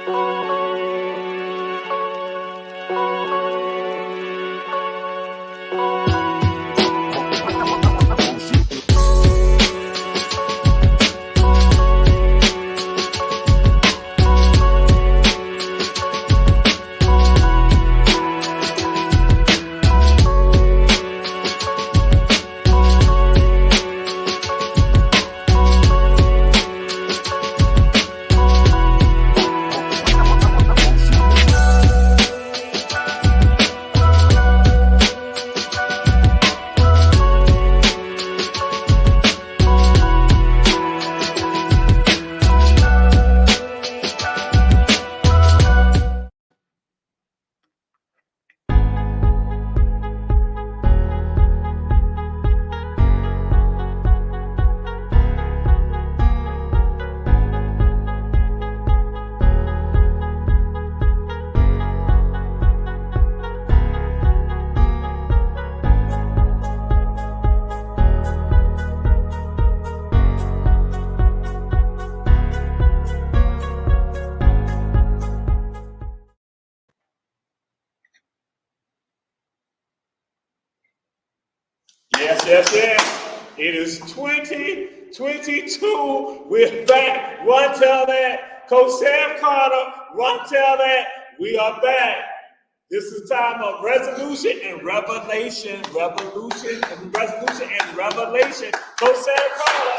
Yes. It is 2022. We're back. Run tell that. Coach Sam Carter, run tell that. We are back. This is time of resolution and revelation. Resolution and revelation. Coach Sam Carter.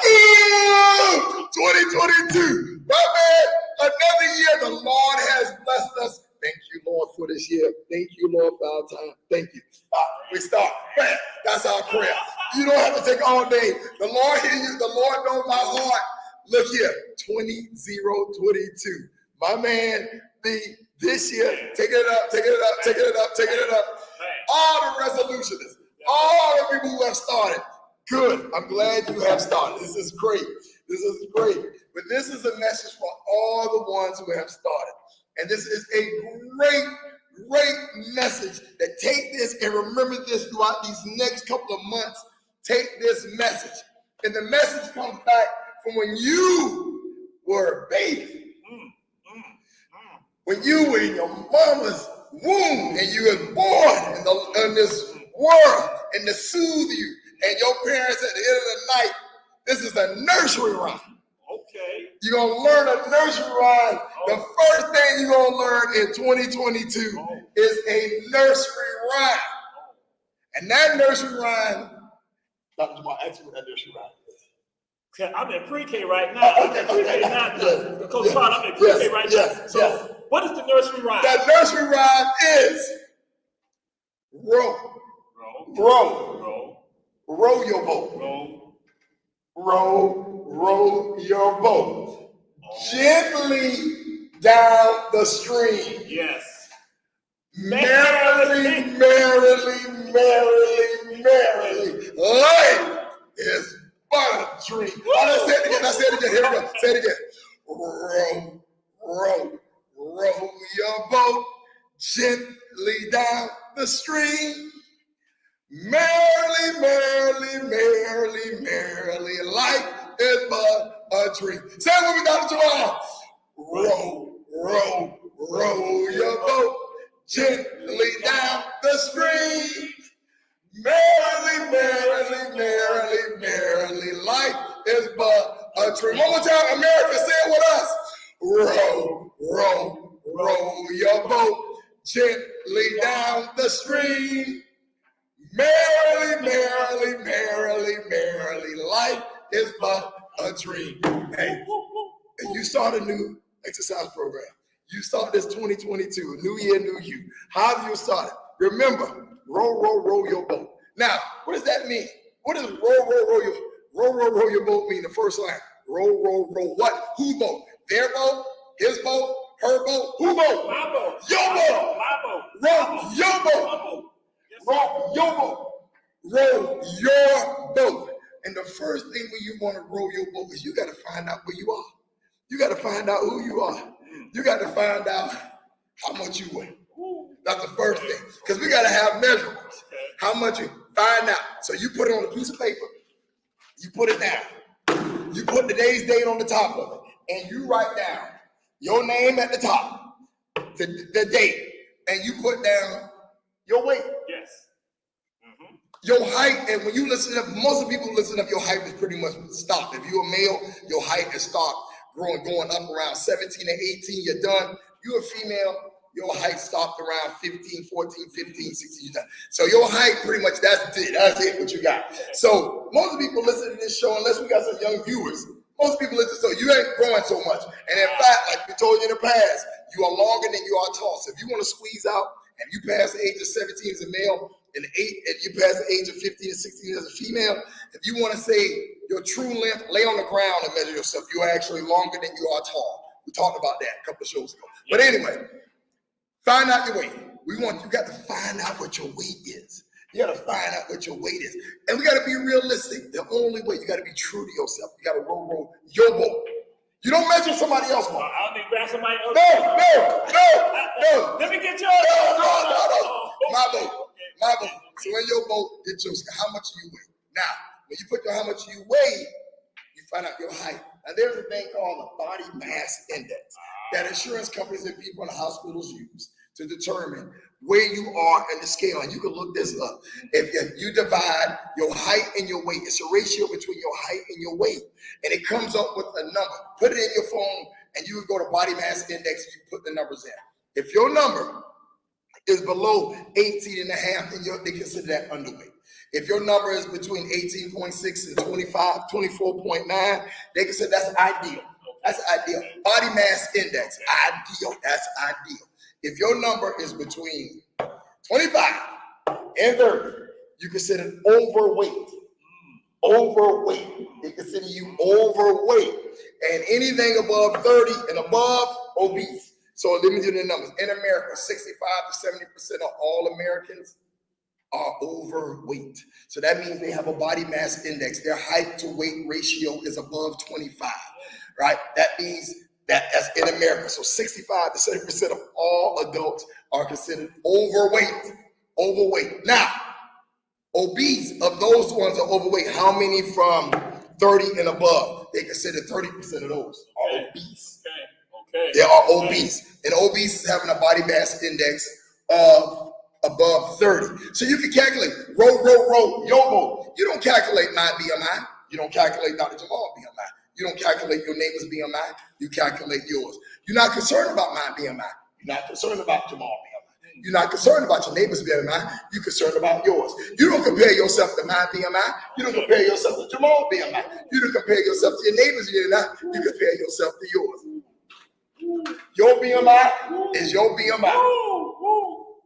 2022. My man, another year the Lord has blessed us. Thank you, Lord, for this year. Thank you, Lord, for our time. Thank you. We start. Bam. That's our prayer. You don't have to take all day. The Lord hear you. The Lord knows my heart. Look here, 2022. My man, this year, take it up. All the resolutions, all the people who have started. Good. I'm glad you have started. This is great. But this is a message for all the ones who have started. And this is a great message that take this and remember this throughout these next couple of months. Take this message. And the message comes back from when you were a baby. When you were in your mama's womb and you were born in this world and to soothe you. And your parents at the end of the night, this is a nursery rhyme. Okay. You're going to learn a nursery rhyme. The first thing you're going to learn in 2022 is a nursery rhyme. And that nursery rhyme, Dr. Jamal, ask me what that nursery rhyme is. I'm in pre-K right now. I'm in pre-K now. Coach Carter, I'm in pre-K right now. So what is the nursery rhyme? That nursery rhyme is row your boat. Row your boat gently down the stream. Yes. Merrily. Life is but a dream. Let's say it again. Here we go. Say it again. Row your boat gently down the stream. Merrily, life is but a dream. Say it with me, Dr. Jamal. Row your boat gently down the stream. Merrily, life is but a dream. One more time, America, say it with us. Row your boat gently down the stream. Merrily, life is but a dream. Hey, and you start a new exercise program. You start this 2022, new year, new you. How do you start it? Remember, row your boat. Now, what does that mean? What does row your boat mean? The first line, row what? Whose boat? Their boat? His boat? Her boat? Who boat? My boat. Your boat. My boat. Row your boat. Row your boat. And the first thing when you want to row your boat is you got to find out where you are. You got to find out who you are. You got to find out how much you weigh. That's the first thing. Because we got to have measurements. How much you find out. So you put it on a piece of paper. You put it down. You put today's date on the top of it. And you write down your name at the top, the date, and you put down your weight. Yes. Mm-hmm. Your height, and when you listen up, most of the people listen up, your height is pretty much stopped. If you're a male, your height is stopped, going up around 17 and 18, you're done. You're a female, your height stopped around 15, 14, 15, 16, you're done. So your height, pretty much, that's it, what you got. So most of the people listen to this show, unless we got some young viewers, most people listen, so you ain't growing so much. And in fact, like we told you in the past, you are longer than you are tall. So if you want to squeeze out, and you pass the age of 17 as a male, and you pass the age of 15 and 16 as a female, if you want to say your true length, lay on the ground and measure yourself. You are actually longer than you are tall. We talked about that a couple of shows ago. But anyway, find out your weight. You got to find out what your weight is. You got to find out what your weight is. And we got to be realistic. The only way, you got to be true to yourself. You got to roll your boat. You don't measure somebody else. I don't need to grab somebody else. No. Let me get yours. No. My boat. So in your boat, get yours. How much do you weigh? Now, when you put how much you weigh, you find out your height. Now, there's a thing called a body mass index that insurance companies and people in the hospitals use to determine where you are in the scale. And you can look this up. If you divide your height and your weight, it's a ratio between your height and your weight. And it comes up with a number. Put it in your phone and you can go to body mass index and you put the numbers in. If your number is below 18 and a half, then they consider that underweight. If your number is between 18.6 and 24.9, they consider that's ideal. That's ideal. Body mass index, ideal. That's ideal. If your number is between 25 and 30, you consider overweight. Overweight. They consider you overweight. And anything above 30 and above, obese. So let me do the numbers. In America, 65 to 70% of all Americans are overweight. So that means they have a body mass index. Their height to weight ratio is above 25, right? That means that's in America. So 65 to 70% of all adults are considered overweight. Overweight. Now, obese, of those ones are overweight, how many from 30 and above? They consider 30% of those are obese. Okay. They are obese. And obese is having a body mass index of above 30. So you can calculate, row, your boat. You don't calculate my BMI. You don't calculate Dr. Jamal BMI. You don't calculate your neighbor's BMI. You calculate yours. You're not concerned about my BMI. You're not concerned about Jamal BMI. You're not concerned about your neighbor's BMI. You're concerned about yours. You don't compare yourself to my BMI. You don't compare yourself to Jamal BMI. You don't compare yourself to your neighbor's BMI. You compare yourself to yours. Your BMI is your BMI.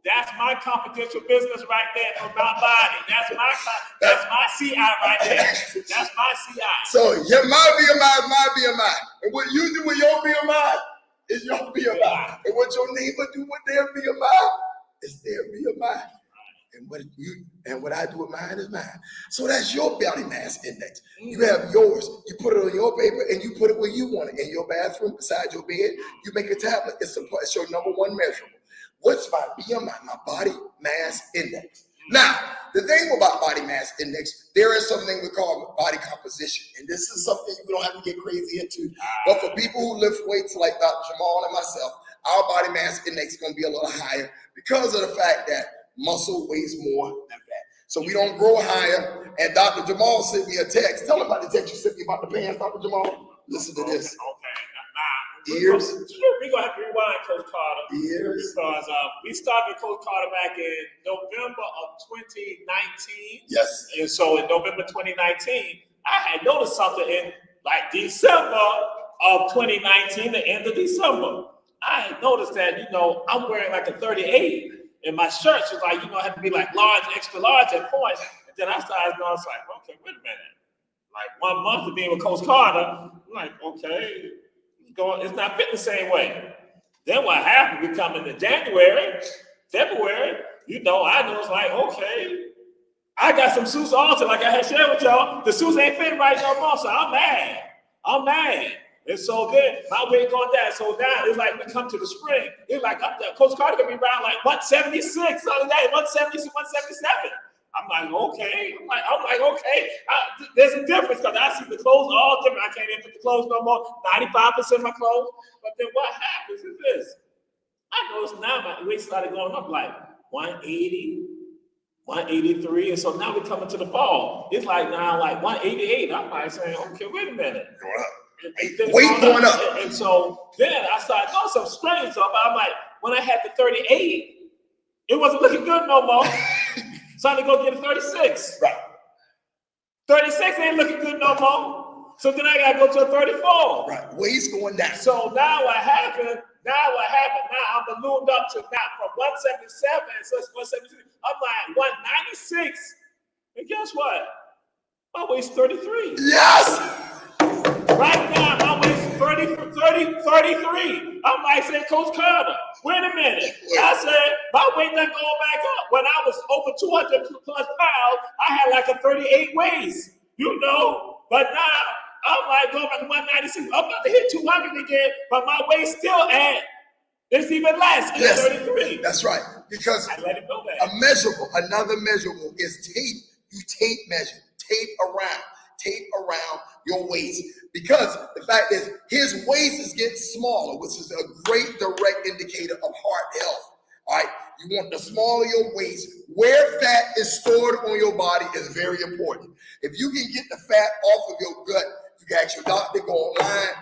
That's my confidential business right there for my body. That's my CI right there. That's my CI. So my BMI is my BMI. And what you do with your BMI is your BMI. And what your neighbor do with their BMI is their BMI. And what I do with mine is mine. So that's your body mass index. You have yours. You put it on your paper and you put it where you want it. In your bathroom, beside your bed, you make a tablet. It's your number one measurable. What's my BMI? My body mass index. Now, the thing about body mass index, there is something we call body composition. And this is something you don't have to get crazy into. But for people who lift weights like Dr. Jamal and myself, our body mass index is going to be a little higher because of the fact that muscle weighs more than fat. So we don't grow higher. And Dr. Jamal sent me a text. Tell him about the text you sent me about the pants, Dr. Jamal. Listen to this. Okay. Ears. We're going to have to rewind, Coach Carter. Ears. Because we started Coach Carter back in November of 2019. Yes. And so in November 2019, I had noticed something in like December of 2019, the end of December. I had noticed that, I'm wearing like a 38. And my shirts was like, had to be like large, extra large at points. And then I started going, it's like, okay, wait a minute. Like 1 month of being with Coach Carter, I'm like, okay, it's not fitting the same way. Then what happened, we come into January, February, I know it's like, okay, I got some suits altered, like I had shared with y'all. The suits ain't fitting right no more, so I'm mad. It's so good. My weight going down. So now it's like we come to the spring. It's like up there. Coach Carter could be around like 176, something like that, 176, 177. I'm like, okay. I'm like, okay. There's a difference because I see the clothes all different. I can't even put the clothes no more. 95% of my clothes. But then what happens is this. I notice now my weight started going up like 180, 183. And so now we're coming to the fall. It's like now like 188. I'm like saying, okay, wait a minute. Going up. Weight going up. And so then I started doing some strange stuff. I'm like, when I had the 38, it wasn't looking good no more. So I had to go get a 36. Right. 36 ain't looking good no more. So then I got to go to a 34. Right. Weight's going down. So now what happened? Now I'm ballooned up to now from 177. So it's 176. I'm like 196. And guess what? My weight's 33. Yes. Right now, my weight's 33. I'm like saying, Coach Carter, wait a minute. I said, my weight not going back up. When I was over 200 plus pounds, I had like a 38 waist, you know. But now, I'm like going back to 196. I'm about to hit 200 again, but my weight's still it's even less. It's 33. That's right. Because I let it go back. Another measurable is tape. You tape measure. Tape around your waist. Because the fact is, his waist is getting smaller, which is a great direct indicator of heart health. All right, you want the smaller your waist. Where fat is stored on your body is very important. If you can get the fat off of your gut, you can ask your doctor, go online.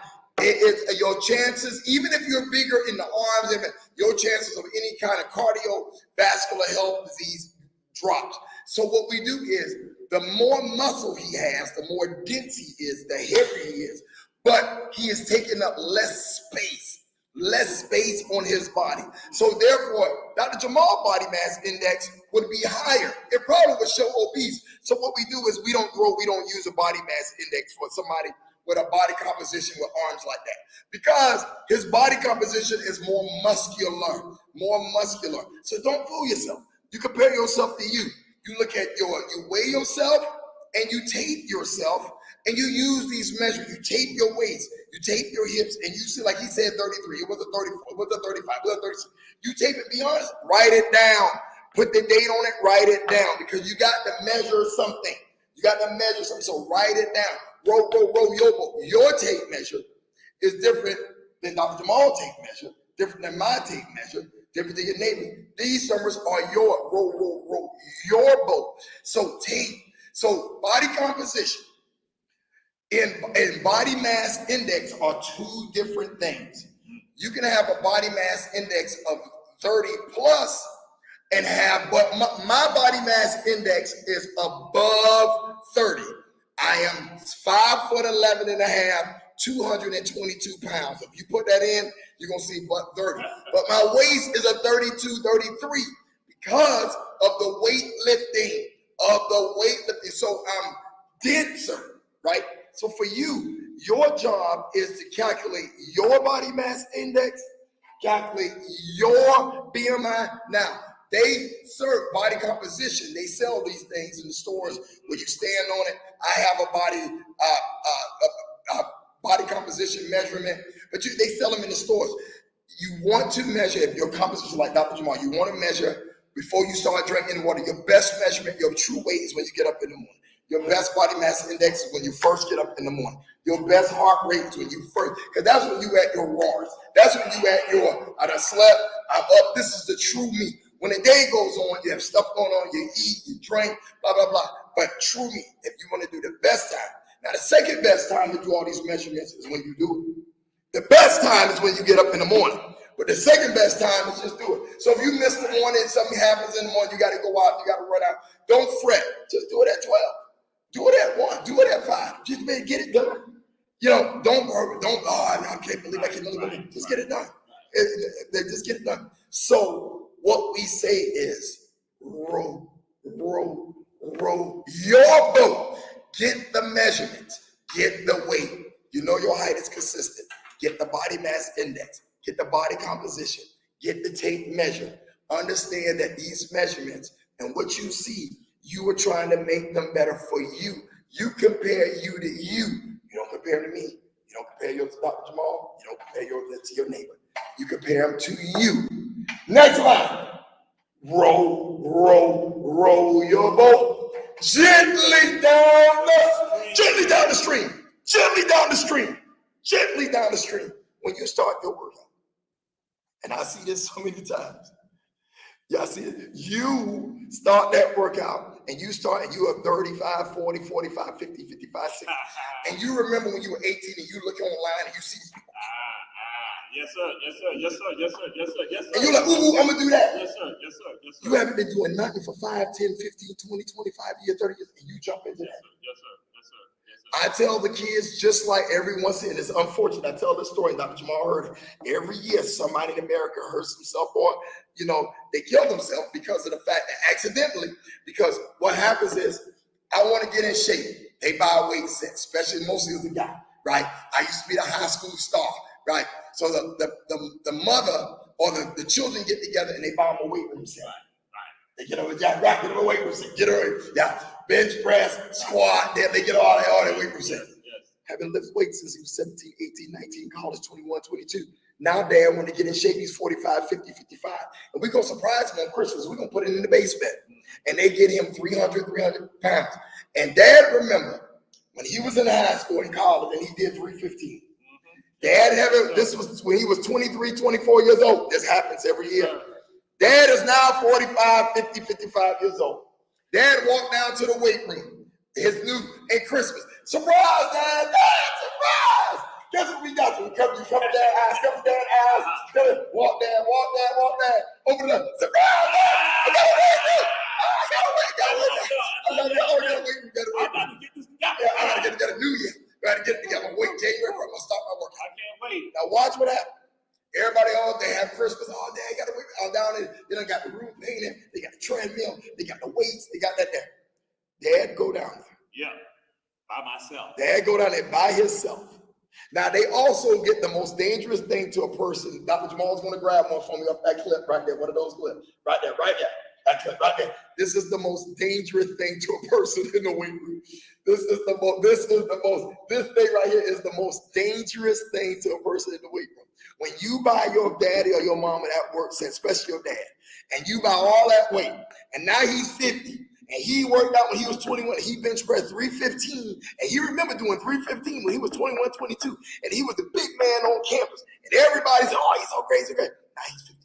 Your chances, even if you're bigger in the arms, your chances of any kind of cardiovascular health disease drops. So what we do is, the more muscle he has, the more dense he is, the heavier he is. But he is taking up less space on his body. So therefore, Dr. Jamal body mass index would be higher. It probably would show obese. So what we do is we don't use a body mass index for somebody with a body composition with arms like that. Because his body composition is more muscular. So don't fool yourself. You compare yourself to you. You look at you weigh yourself and you tape yourself and you use these measures. You tape your waist, you tape your hips, and you see, like he said, 33. It was a 34, it was a 35, it was a 36. You tape it, be honest, write it down. Put the date on it, write it down, because you got to measure something. So write it down. Your tape measure is different than Dr. Jamal's tape measure, different than my tape measure, different than your neighbor. These numbers are your boat. So tape. So body composition and body mass index are two different things. You can have a body mass index of 30 plus and but my body mass index is above 30. I am 5'11" and a half, 222 pounds. If you put that in, you're going to see but 30. But my waist is a 32, 33 because of the weightlifting, So I'm denser, right? So for you, your job is to calculate your body mass index, calculate your BMI. Now, they serve body composition. They sell these things in the stores where you stand on it. I have a body composition measurement, but they sell them in the stores. You want to measure, if your composition, like Dr. Jamal, you want to measure before you start drinking water. Your best measurement, your true weight, is when you get up in the morning. Your best body mass index is when you first get up in the morning. Your best heart rate is when you first, because that's when you at your roars. That's when you at your, I done slept, I'm up. This is the true me. When the day goes on, you have stuff going on, you eat, you drink, blah, blah, blah. But true me, if you want to do the best time. Now, the second best time to do all these measurements is when you do it. The best time is when you get up in the morning. But the second best time is just do it. So if you miss the morning, something happens in the morning, you got to go out, you got to run out. Don't fret. Just do it at 12. Do it at 1. Do it at 5. Just get it done. Don't worry. I can't believe it. Just get it done. Just get it done. So what we say is row your boat. Get the measurements. Get the weight. You know your height is consistent. Get the body mass index. Get the body composition. Get the tape measure. Understand that these measurements and what you see, you are trying to make them better for you. You compare you to you. You don't compare to me. You don't compare yours to Dr. Jamal. You don't compare yours to your neighbor. You compare them to you. Next line. Row row your boat gently down the stream, gently down the stream, gently down the stream. When you start your workout, and I see this so many times. Y'all see it? You start that workout and you are 35, 40, 45, 50, 55, 60. And you remember when you were 18 and you look online and you see these people. Yes, sir. Yes, sir. Yes, sir. Yes, sir. Yes, sir. Yes, sir. And you're like, ooh, I'm going to do that. Yes, sir. Yes, sir. Yes, sir. You haven't been doing nothing for 5, 10, 15, 20, 25 years, 30 years, and you jump into that. Yes, sir. Yes, sir. Yes, sir. I tell the kids, just like everyone said, it's unfortunate. I tell this story, Dr. Jamal heard it. Every year, somebody in America hurts themselves, or, they kill themselves because of the fact that accidentally, because what happens is, I want to get in shape. They buy a weight set, especially mostly as a guy, right? I used to be the high school star, right? So the mother or the children get together and they buy them a weight room set. Right. They get them a weight room set. Bench press, squat, they get all that weight room set. Yes. Haven't lifted weights since he was 17, 18, 19, college, 21, 22. Now dad want to get in shape, he's 45, 50, 55. And we're going to surprise him on Christmas. We're going to put it in the basement. And they get him 300 pounds. And dad, remember, when he was in high school and college and he did 315. Dad this was when he was 23, 24 years old. This happens every year. Dad is now 45, 50, 55 years old. Dad walked down to the weight room. And Christmas. Surprise, Dad! Surprise! Guess what we got? We come down aisles, walk down. Open it up. Surprise, Dad! I got a weight room. I got a weight room. I gotta get a new year. I gotta wait January 1st. I'm gonna start my workout. I can't wait. Now watch what happens. Everybody they have Christmas. Oh, Dad, gotta wait. I'm down there. They done got the room painted. They got the treadmill. They got the weights. They got that there. Dad, go down there. Yeah, by myself. Dad, go down there by himself. Now they also get the most dangerous thing to a person. Dr. Jamal's gonna grab one for me off that clip right there. One of those clips. Right there. That clip right there. This is the most dangerous thing to a person in the weight room. This thing right here is the most dangerous thing to a person in the weight room. When you buy your daddy or your mama that work set, especially your dad, and you buy all that weight, and now he's 50, and he worked out when he was 21, he bench pressed 315, and he remember doing 315 when he was 21, 22, and he was the big man on campus, and everybody said, oh, he's so crazy. Now he's 55.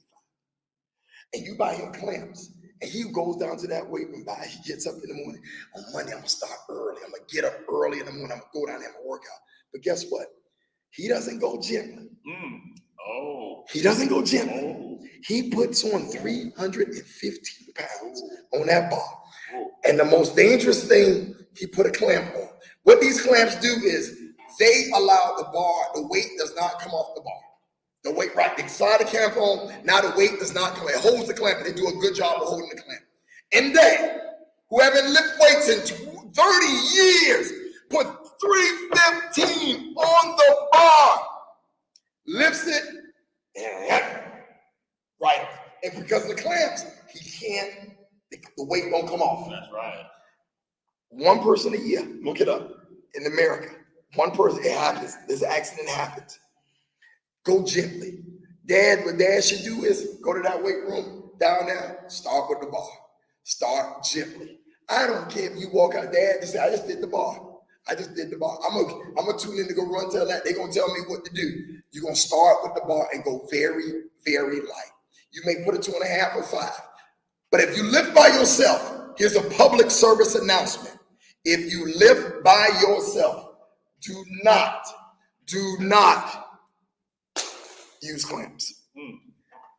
And you buy him clamps. And he goes down to that weight room. He gets up in the morning. On Monday, I'm going to start early. I'm going to get up early in the morning. I'm going to go down there and work out. But guess what? He doesn't go gently. He doesn't go gently. He puts on 315 pounds on that bar. And the most dangerous thing, he put a clamp on. What these clamps do is they allow the weight does not come off the bar. The weight, right, they slide the clamp on, now the weight does not come. It holds the clamp, and they do a good job of holding the clamp. And they, who haven't lifted weights in 30 years, put 315 on the bar, lifts it, and right. And because of the clamps, the weight won't come off. That's right. One person a year, look it up, in America. One person, it happens. This accident happens. Go gently. What dad should do is go to that weight room, down there, start with the bar. Start gently. I don't care if you walk out, Dad, just say, I just did the bar. I'm gonna tune in to go run till that. They're gonna tell me what to do. You're gonna start with the bar and go very, very light. You may put it 2.5 or 5. But if you lift by yourself, here's a public service announcement. If you lift by yourself, do not use clamps.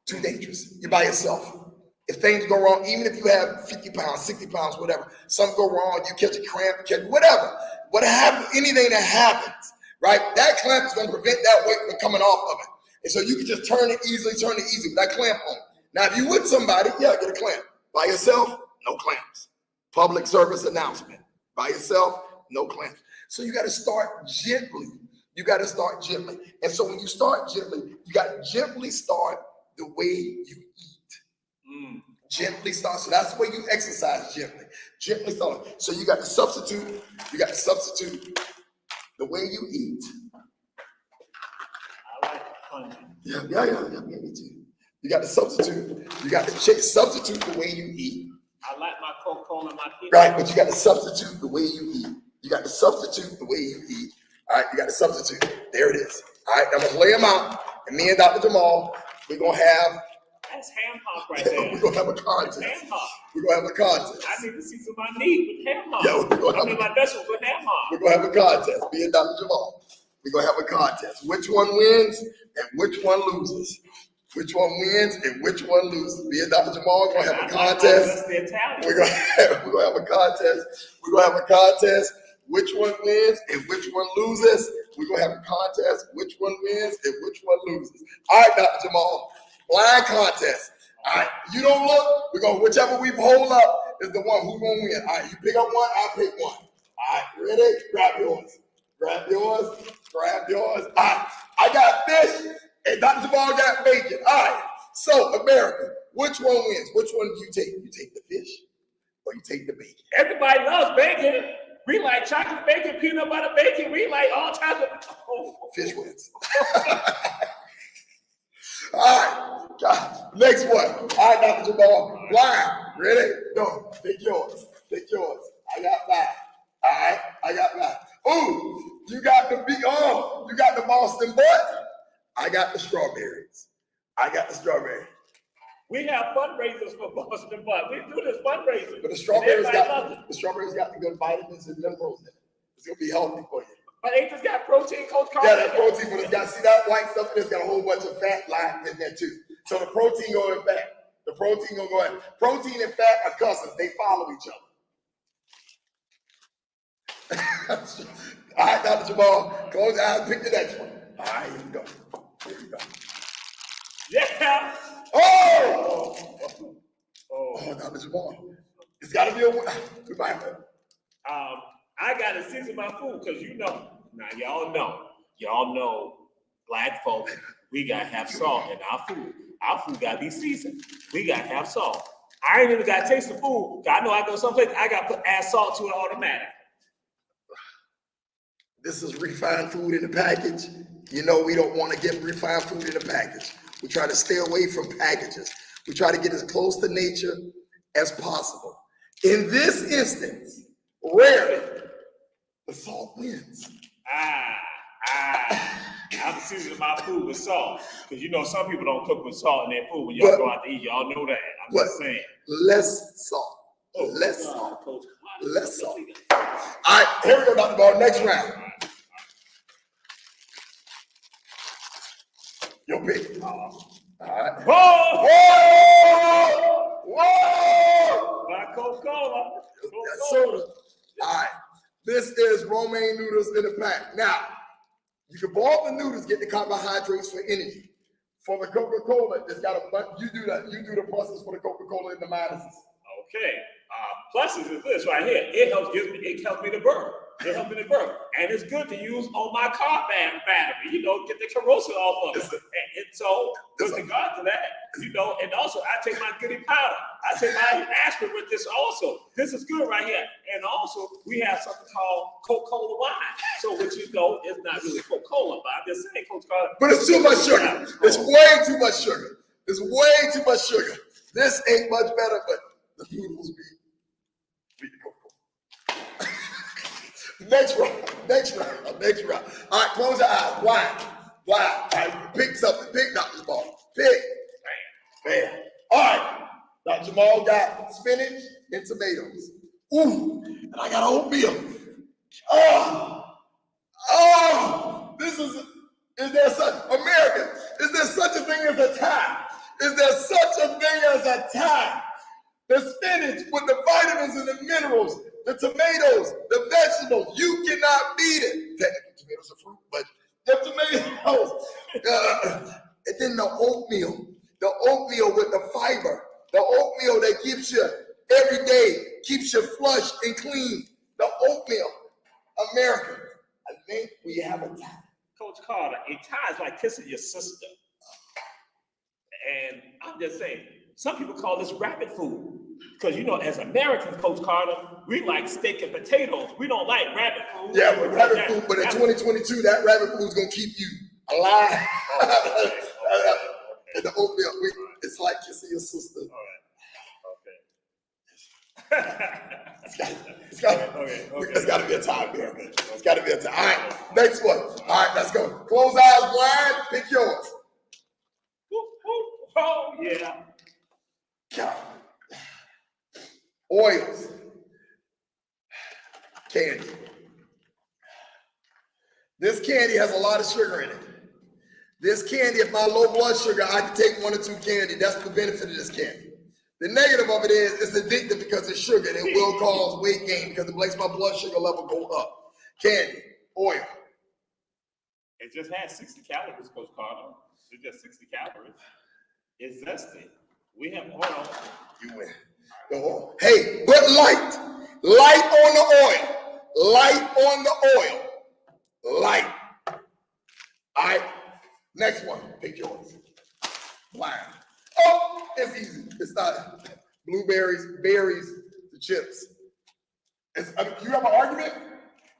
Too dangerous. You're by yourself. If things go wrong, even if you have 50 pounds, 60 pounds, whatever, something go wrong, you catch a cramp, whatever. What happens, anything that happens, right? That clamp is going to prevent that weight from coming off of it. And so you can just turn it easily with that clamp on. Now, if you're with somebody, get a clamp. By yourself, no clamps. Public service announcement. By yourself, no clamps. So you got to start gently. And so when you start gently, you got to gently start the way you eat. Gently start. So that's the way you exercise gently. Gently start. So you got to substitute the way you eat. I like punching. Yeah, me too. You got to substitute. You got to substitute the way you eat. I I like my Coca-Cola and my peanut. Right, but you got to substitute the way you eat. You got to substitute the way you eat. All right, you got to substitute. There it is. All right, I'm going to lay them out. And me and Dr. Jamal, we're going to have. That's ham hock right there. We're going to have a contest. Ham hock. We're going to have a contest. I need to season my meat with ham hock. Yeah, I mean, my vegetables with ham hock. We're going to have a contest. Me and Dr. Jamal. We're going to have a contest. Which one wins and which one loses? Which one wins and which one loses? Me and Dr. Jamal are going to have a contest. We're going to have a contest. We're going to have a contest. Which one wins and which one loses? We're going to have a contest. Which one wins and which one loses? All right, Dr. Jamal. Blind contest. All right, you don't look. We're going to, whichever we hold up is the one who's going to win. All right, you pick up one, I'll pick one. All right, ready? Grab yours. Grab yours. Grab yours. All right, I got fish and Dr. Jamal got bacon. All right, so America, which one wins? Which one do you take? You take the fish or you take the bacon? Everybody loves bacon. We like chocolate bacon, peanut butter bacon. We like all types of. Fish wins. All right, God. Next one. All right, Dr. Jamal. Blind. Ready? Go. Take yours. Take yours. I got five. All right, I got five. Ooh, you got the you got the Boston butt. I got the strawberries. I got the strawberry. We have fundraisers for Boston butt. We do this fundraiser. But the strawberries got the good vitamins and minerals in it. It's gonna be healthy for you. But ain't just got protein, Coach Carter? Yeah, that protein, but it's got, see that white stuff, it's got a whole bunch of fat lying in there too. So the protein go in fat. The protein gonna go in. Protein and fat are cousins. They follow each other. All right, Dr. Jamal, close your eyes, pick the next one. All right, here we go. Here we go. Yeah. Oh, Dr. Jamal. It's gotta be a winner. We might have to. I gotta season my food because now y'all know black folk, we gotta have salt in our food. Our food gotta be seasoned. We gotta have salt. I ain't even gotta taste the food. I know I go someplace, I gotta add salt to it automatic. This is refined food in the package. You know we don't want to get refined food in the package. We try to stay away from packages. We try to get as close to nature as possible. In this instance, rarely, the salt wins. I'm seasoning my food with salt. Because some people don't cook with salt in their food when y'all go out to eat. Y'all know that. I'm just saying. Less salt. Less salt. Less salt. All right, here we go, Dr. Ball. Next round. Your pick. All right. Whoa! My Coca-Cola. That's soda. All right. This is romaine noodles in a pack. Now, you can boil the noodles, get the carbohydrates for energy. For the Coca-Cola, it's got you do the pluses for the Coca-Cola and the minuses. Okay. Pluses is this right here. It helps me to burn. And it's good to use on my car battery, get the corrosive off of it. And so, with regard to that, and also I take my goody powder. I take my aspirin with this also. This is good right here. And also, we have something called Coca-Cola wine. So, which it's not really Coca-Cola, but I'm just saying Coca-Cola. But it's too much sugar. It's way too much sugar. It's way too much sugar. This ain't much better, but the noodles beat the Coca-Cola. Next round. All right, close your eyes. Blind. All right, pick something. Pick Dr. Jamal. Pick. Bam. All right. Dr. Jamal got spinach and tomatoes. Ooh, and I got oatmeal. Is there such a thing as a tie? Is there such a thing as a tie? The spinach with the vitamins and the minerals, the tomatoes, the vegetables, you cannot beat it. Technically, tomatoes are fruit, but the tomatoes. And then the oatmeal with the fiber, the oatmeal that keeps you every day, keeps you flush and clean. The oatmeal, America. I think we have a tie. Coach Carter, a tie is like kissing your sister. And I'm just saying, some people call this rabbit food. Because, as Americans, Coach Carter, we like steak and potatoes. We don't like rabbit food. Yeah, but rabbit food, but in 2022, that rabbit food is going to keep you alive. And the oatmeal, it's like kissing your sister. All right. Okay. It's got to be a time there. It's got to be a time. All right, next one. All right, let's go. Close eyes, blind. Pick yours. Oh, yeah. God. Oils. Candy. This candy has a lot of sugar in it. This candy, if my low blood sugar, I can take 1 or 2 candy. That's the benefit of this candy. The negative of it is it's addictive because it's sugar. And it will cause weight gain because it makes my blood sugar level go up. Candy, oil. It just has 60 calories, Coach Carter. It's just 60 calories. It's zesty. We have oil. You win. The oil. Hey, but light. Light on the oil. Light on the oil. Light. All right. Next one. Pick yours. Blind. Oh, it's easy. It's not blueberries, berries, the chips. You have an argument?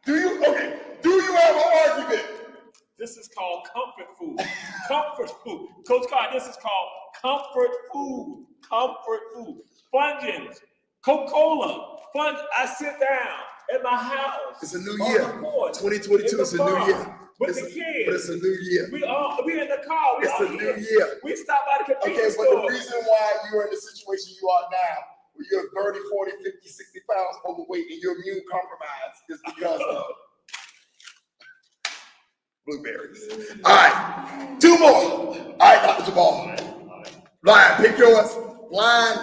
Do you? Okay. Do you have an argument? This is called comfort food. Comfort food. Coach Carter, this is called comfort food. Comfort food. Funyuns, Coca-Cola. I sit down at my house. It's a new year. 2022 is a new year. With the kids. But it's a new year. We in the car. It's a new year. We stop by the convenience store. Okay, but the reason why you're in the situation you are now, where you're 30, 40, 50, 60 pounds overweight and you're immune compromised, is because of blueberries. All right, 2 more. All right, Dr. Jamal. Blind, pick yours. Blind.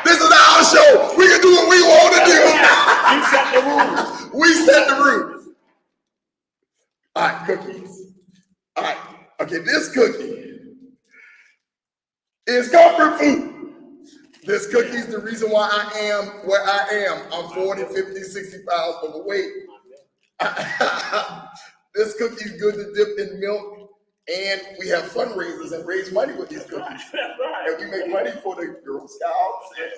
This is our show. We can do what we want to do. We set the rules. We set the rules. All right, cookies. All right. Okay, this cookie is comfort food. This cookie is the reason why I am where I am. I'm 40, 50, 60 pounds overweight. This cookie is good to dip in milk. And we have fundraisers and raise money with these cookies. That's right. And we make money for the Girl Scouts and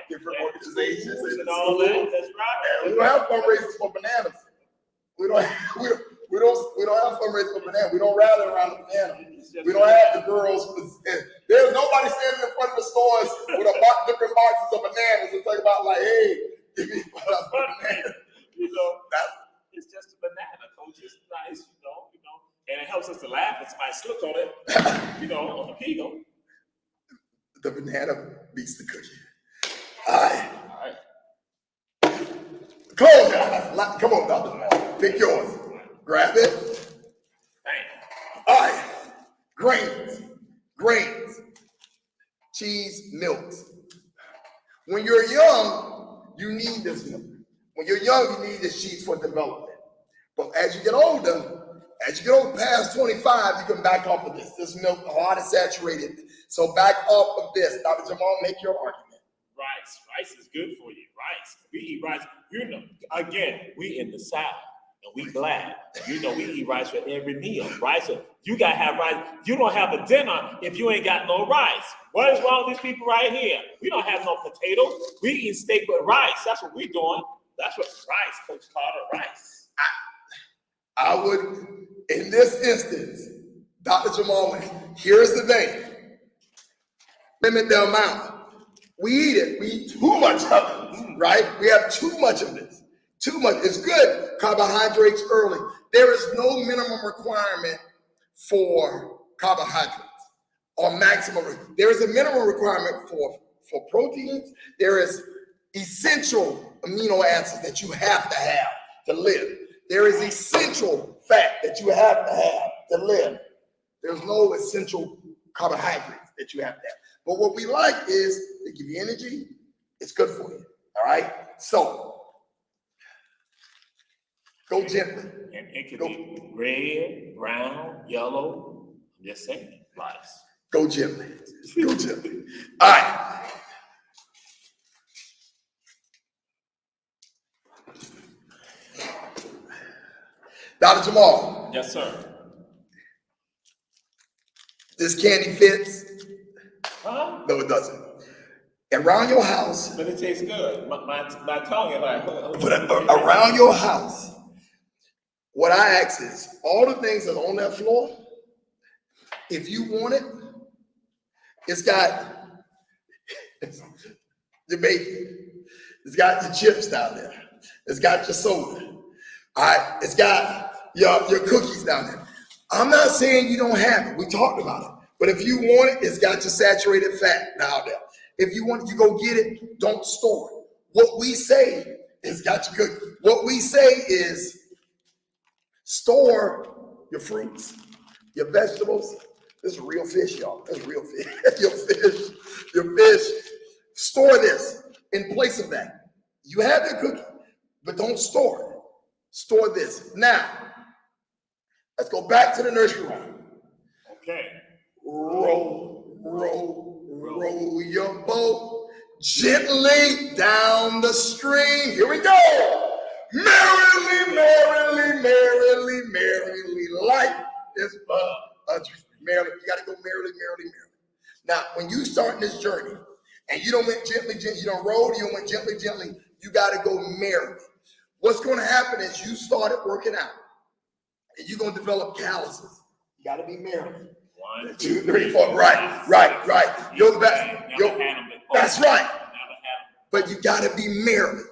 different organizations and all that. That's right. And we don't have fundraisers for bananas. We don't have fundraisers for bananas. We don't rally around the banana. We don't have the girls. There's nobody standing in front of the stores with different boxes of bananas and talking about like, hey, give me a banana. It's just a banana, Coach. It's nice, and it helps us to laugh when somebody slips on it, on the peel. The banana beats the cookie. All right. Close your eyes. Come on, Dr. Pick yours. Grab it. All right. Grains. Cheese, milks. When you're young, you need this milk. When you're young, you need this cheese for development. But as you get older, past 25, you can back off of this. This milk, a lot is saturated. So back off of this. Dr. Jamal, make your argument. Rice is good for you. Rice. We eat rice. Again, we in the South and we black. We eat rice for every meal. Rice. You gotta have rice. You don't have a dinner if you ain't got no rice. What is wrong with these people right here? We don't have no potatoes. We eat steak with rice. That's what we're doing. That's what rice, Coach Carter, rice. I would, in this instance, Dr. Jamal, here's the thing. Limit the amount. We eat it. We eat too much of it, right? We have too much of this. Too much. It's good. Carbohydrates early. There is no minimum requirement for carbohydrates or maximum. There is a minimum requirement for proteins. There is essential amino acids that you have to live. There is essential fat that you have to live. There's no essential carbohydrates that you have to have. But what we like is they give you energy. It's good for you. All right? So, go gently. And it could be red, brown, yellow. I'm just saying, rice. Go gently. Go gently. All right. Dr. Jamal. Yes, sir. This candy fits? Huh? No, it doesn't. Around your house. But it tastes good. My tongue is like. But around your house, what I ask is, all the things that are on that floor, If you want it, it's got your bacon. It's got your chips down there. It's got your soda. All right. It's got your cookies down there. I'm not saying you don't have it. We talked about it. But if you want it, it's got your saturated fat down there. If you want it, you go get it. Don't store it. What we say is got your cookies. What we say is store your fruits, your vegetables. This is real fish, y'all. This is real fish. Your fish. Store this in place of that. You have your cookie, but don't store it. Store this. Now, let's go back to the nursery rhyme. Okay. Roll your boat gently down the stream. Here we go. Merrily, merrily, merrily, merrily. Life is a dream. Merrily, you got to go merrily, merrily, merrily. Now, when you start this journey and you don't went gently, gently, you don't roll, you don't went gently, gently, you got to go merrily. What's going to happen is you started working out and you're going to develop calluses. You got to be merrily. 1, 2, 3, 4. Right. Yo, back. Yo, that's right. But you got to be merrily.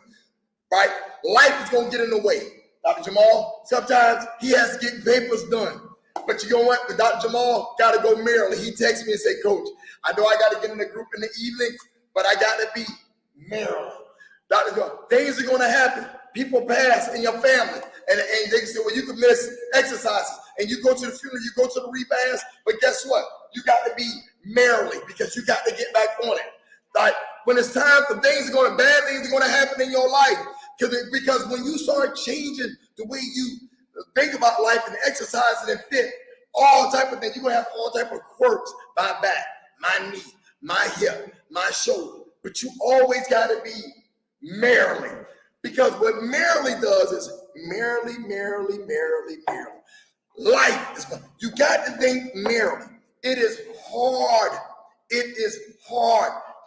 Right? Life is going to get in the way. Dr. Jamal, sometimes he has to get papers done. But you know what? Dr. Jamal got to go merrily. He texts me and say, Coach, I know I got to get in the group in the evening, but I got to be merrily. Dr. Jamal, things are going to happen. People pass in your family. And they say, well, you can miss exercises. And you go to the funeral, you go to the repast. But guess what? You got to be merrily because you got to get back on it. Like when it's time for bad things are going to happen in your life. Because when you start changing the way you think about life and exercising and fit, all type of things, you're going to have all type of quirks. My back, my knee, my hip, my shoulder. But you always got to be merrily. Because what merrily does is merrily. Life is fun. You got to think merrily. It is hard.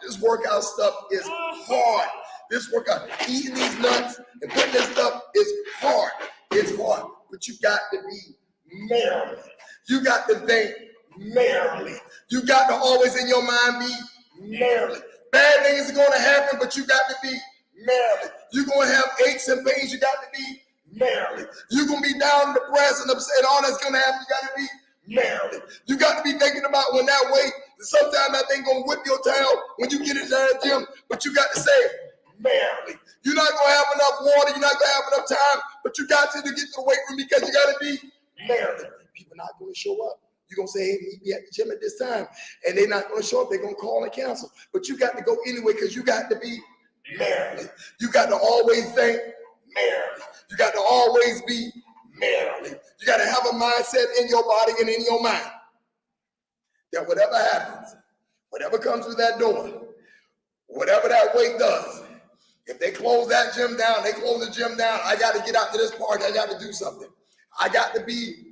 This workout stuff is hard. This workout, eating these nuts and putting this stuff is hard. It's hard. But you got to be merrily. You got to think merrily. You got to always in your mind be merrily. Bad things are going to happen, but you got to be merrily. You're going to have aches and pains. You got to be merrily. You're going to be down and depressed and upset. All that's going to happen, you got to be merrily. You got to be thinking about when that weight, sometimes that thing going to whip your tail when you get into the gym, but you got to say merrily. You're not going to have enough water. You're not going to have enough time, but you got to get to the weight room because you got to be merrily. People not going to show up. You're going to say, hey, meet me at the gym at this time. And they're not going to show up. They're going to call and cancel. But you got to go anyway because you got to be merrily. You got to always think merrily. You got to always be merrily. You got to have a mindset in your body and in your mind that whatever happens, whatever comes through that door, whatever that weight does, if they close that gym down, they close the gym down, I got to get out to this park. I got to do something. I got to be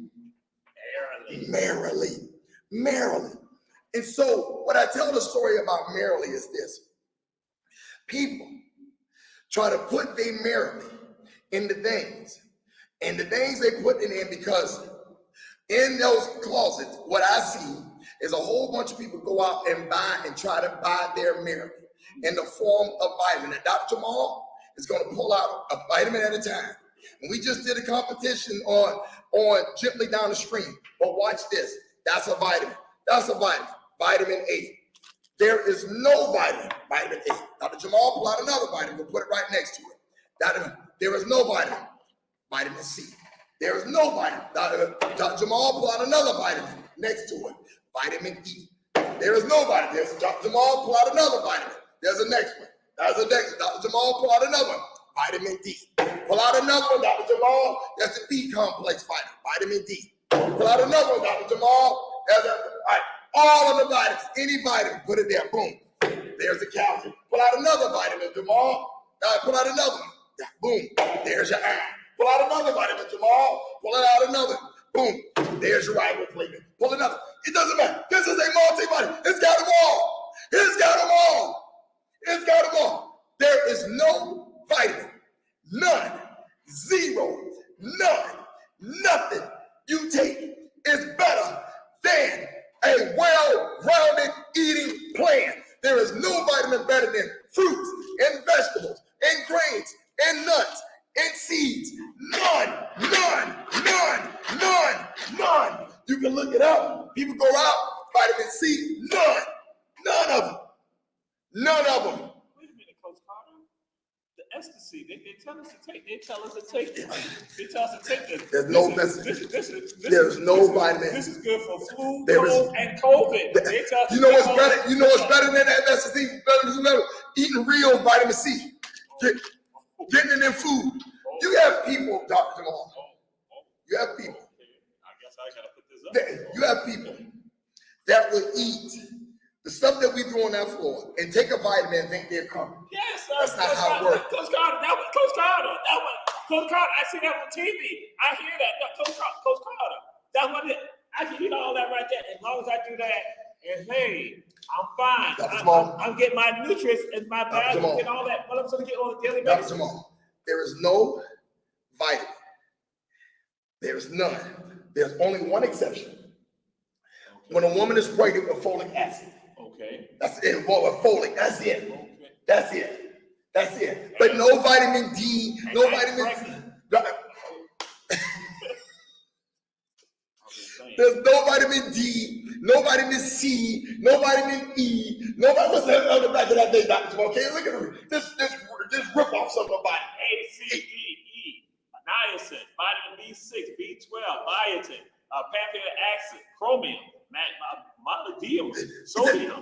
merrily. And so what I tell the story about merrily is this. People try to put their merrily in the things. And the things they put in there because in those closets, what I see is a whole bunch of people go out and buy and try to buy their merrily in the form of vitamin. And Dr. Jamal is going to pull out a vitamin at a time. And we just did a competition on Gently Down the Stream. But watch this. That's a vitamin. Vitamin A. There is no vitamin A. Dr. Jamal, pull out another vitamin. We'll put it right next to it. There is no vitamin C. There is no vitamin. Dr. Jamal, pull out another vitamin next to it. Vitamin E. There is no vitamin. There's Dr. Jamal, pull out another vitamin. There's a next one. There's a next one. Dr. Jamal, pull out another one. Vitamin D. Pull out another one, Dr. Jamal. There's a B complex vitamin D. Pull out another one, Dr. Jamal. All of the vitamins, any vitamin, put it there. Boom. There's the calcium. Pull out another vitamin, Jamal. Pull out another one. Boom. There's your iron. Pull out another vitamin, Jamal. Pull it out another. Boom. There's your riboflavin. Pull another. It doesn't matter. This is a multivitamin. It's got them all. There is no vitamin. None. Zero. None. Nothing you take is better than a well-rounded eating plan. There is no vitamin better than fruits and vegetables and grains and nuts and seeds. None. You can look it up. People go out, vitamin C, none of them. Wait a minute, Coach Carter. The ecstasy, they tell us to take. They tell us to take this. There's no vitamin. This is good for flu, cold, and COVID. They tell us you know what's better? You know what's better than that ecstasy? Eating real vitamin C. Getting it in food. You have people, Dr. Jamal. You have people. I guess I gotta put this up. You have people that will eat the stuff that we do on that floor and take a vitamin and think they're covered. Yes, sir. That's not how it works. Coach Carter, I see that on TV. I hear that. Coach Carter. That's what it is. I can eat all that right there. As long as I do that, and hey, I'm fine. I'm getting my nutrients in my bag. I'm getting all that. What I'm supposed to get on a daily basis. Dr. Jamal, there is no vitamin. There's none. There's only one exception. Okay. When a woman is pregnant with folic acid. Okay. That's it. With folic. That's it. Okay. That's it. But no vitamin D, no vitamin C. There's no vitamin D, no vitamin C, no vitamin E, what's that on the back of that thing, Dr. Jamal? Okay, look at me. This rip off some of the vitamin. A, C, D, E, niacin, vitamin B6, B12, biotin, pancreatic acid, chromium, molybdenum, sodium.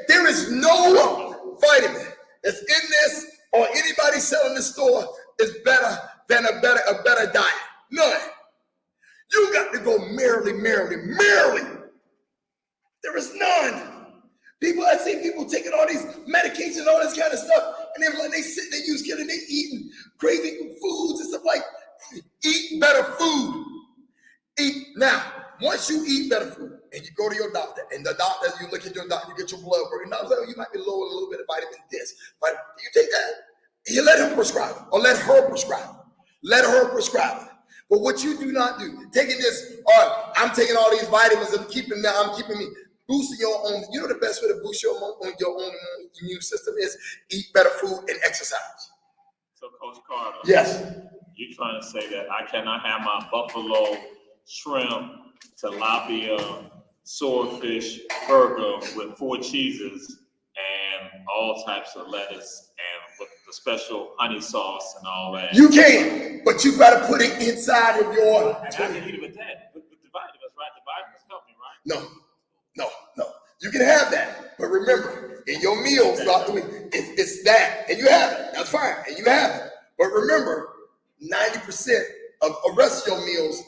There is no vitamin that's in this or anybody selling in the store is better than a better diet. None. You got to go merrily. There is none. I see people taking all these medications, all this kind of stuff, and they're like, they sit, they use killing, they eating crazy foods and stuff like. Eat better food. Now. Once you eat better food and you go to your doctor, and the doctor, you look at your doctor, you get your blood work, and you might be low a little bit of vitamin this. But you take that, you let him prescribe it, or let her prescribe it. Let her prescribe it. But what you do not do, taking this, I'm taking all these vitamins and I'm keeping me boosting your own. You know the best way to boost your own immune system is eat better food and exercise. So, Coach Carter. Yes. You're trying to say that I cannot have my buffalo shrimp, tilapia, swordfish burger with 4 cheeses and all types of lettuce and with the special honey sauce and all that. You can, but you got to put it inside of your. I can eat it with that, with the vitamins, right? The vitamins help me, right? No. You can have that, but remember, in your meals throughout the week, it's that, and you have it. That's fine, and you have it. But remember, 90% of the rest of your meals.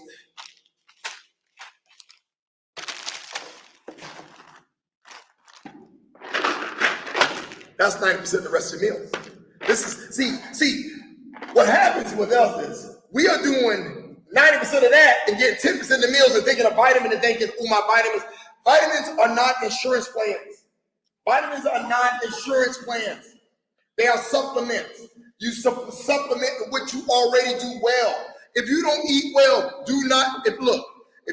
That's 90% of the rest of your meals. This is, see, what happens with us is we are doing 90% of that and getting 10% of the meals and thinking of vitamin and thinking, my vitamins. Vitamins are not insurance plans. Vitamins are not insurance plans. They are supplements. You supplement what you already do well. If you don't eat well, if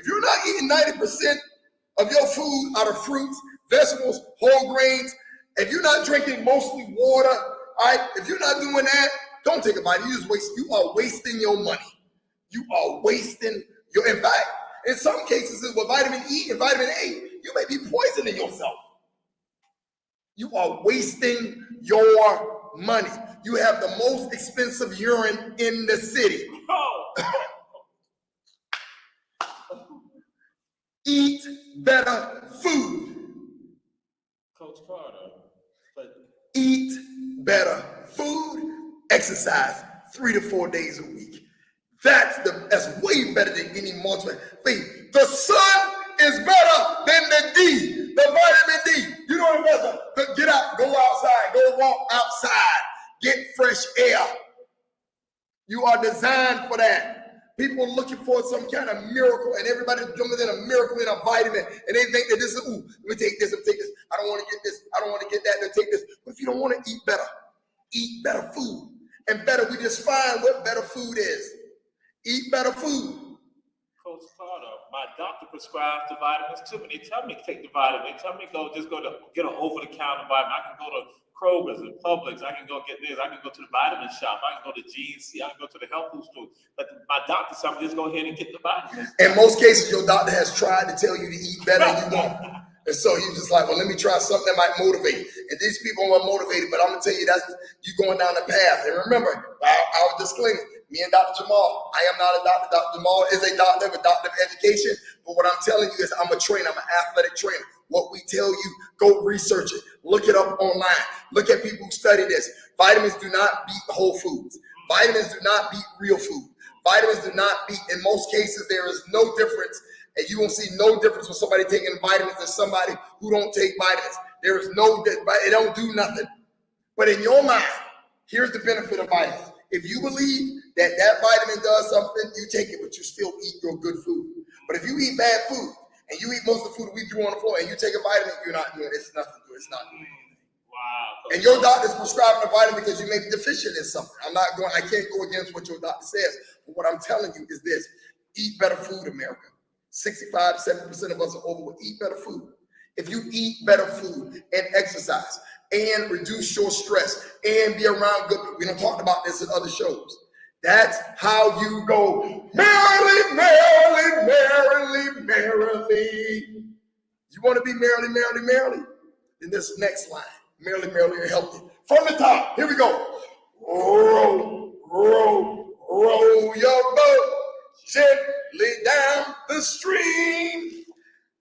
you're not eating 90% of your food out of fruits, vegetables, whole grains, if you're not drinking mostly water, all right, if you're not doing that, don't take a vitamin. You are wasting your money. You are wasting in fact, in some cases with vitamin E and vitamin A, you may be poisoning yourself. You are wasting your money. You have the most expensive urine in the city. Eat better food. Coach Carter. Eat better food, exercise 3 to 4 days a week. That's way better than any multiple. The sun is better than the D, the vitamin D. You know what I'm saying? Get out, go outside, go walk outside, get fresh air. You are designed for that. People are looking for some kind of miracle, and everybody's jumping in a miracle in a vitamin, and they think that this is, let me take this, I don't want to get this, I don't want to get that, they'll take this. But if you don't want to eat better food. And better, we just find what better food is. Eat better food. Coach Carter, my doctor prescribes the vitamins to me. They tell me to take the vitamin. They tell me go to get an over-the-counter vitamin. I can go to Kroger's and Publix. I can go get this. I can go to the vitamin shop. I can go to GNC. I can go to the health food store. But my doctor said, just go ahead and get the vitamins. In most cases, your doctor has tried to tell you to eat better and you won't. And so you're just like, well, let me try something that might motivate. And these people are motivated, but I'm going to tell you, that's you going down the path. And remember, our disclaimer, me and Dr. Jamal, I am not a doctor. Dr. Jamal is a doctor of education. But what I'm telling you is I'm a trainer. I'm an athletic trainer. What we tell you, go research it. Look it up online. Look at people who study this. Vitamins do not beat whole foods. Vitamins do not beat real food. Vitamins do not beat, in most cases, there is no difference. And you won't see no difference with somebody taking vitamins and somebody who don't take vitamins. There is no, it don't do nothing. But in your mind, here's the benefit of vitamins. If you believe that vitamin does something, you take it, but you still eat your good food. But if you eat bad food, and you eat most of the food we threw on the floor, and you take a vitamin, you're not doing it. It's nothing to it. It's not doing anything. Wow. And your doctor's prescribing a vitamin because you may be deficient in something. I can't go against what your doctor says. But what I'm telling you is this: eat better food, America. 65-70% of us are overweight. Eat better food. If you eat better food and exercise and reduce your stress and be around good people, we don't talk about this in other shows. That's how you go merrily, merrily, merrily, merrily. You want to be merrily, merrily, merrily? Then this next line, merrily, merrily, and healthy. From the top, here we go. Row, row, row your boat gently down the stream.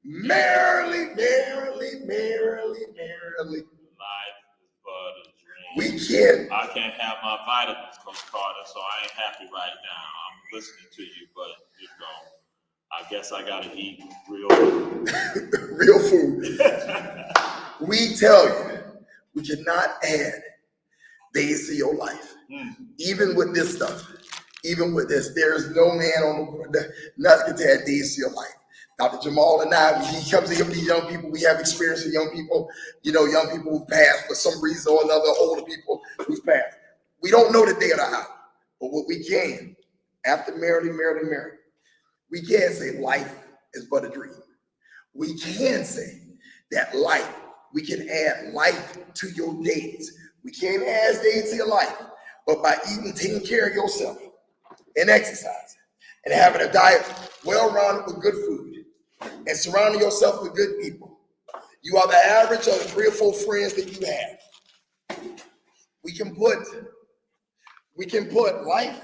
Merrily, merrily, merrily, merrily. Life is but a dream. We can't. I can't have my vitamins, Coach Carter, so I ain't happy right now. I'm listening to you, but I guess I gotta eat real food. Real food. We tell you, we cannot add days to your life. Even with this stuff, even with this, there is no man on the nothing to add days to your life. Dr. Jamal and I, he comes to these young people. We have experience with young people, young people who've passed for some reason or another, older people who've passed. We don't know the day of the hour, but what we can, after merrily, merrily, merrily, we can say life is but a dream. We can say that life, we can add life to your days. We can't add days to your life, but by eating, taking care of yourself and exercising and having a diet well-rounded with good food and surrounding yourself with good people, you are the average of the 3 or 4 friends that you have. We can put life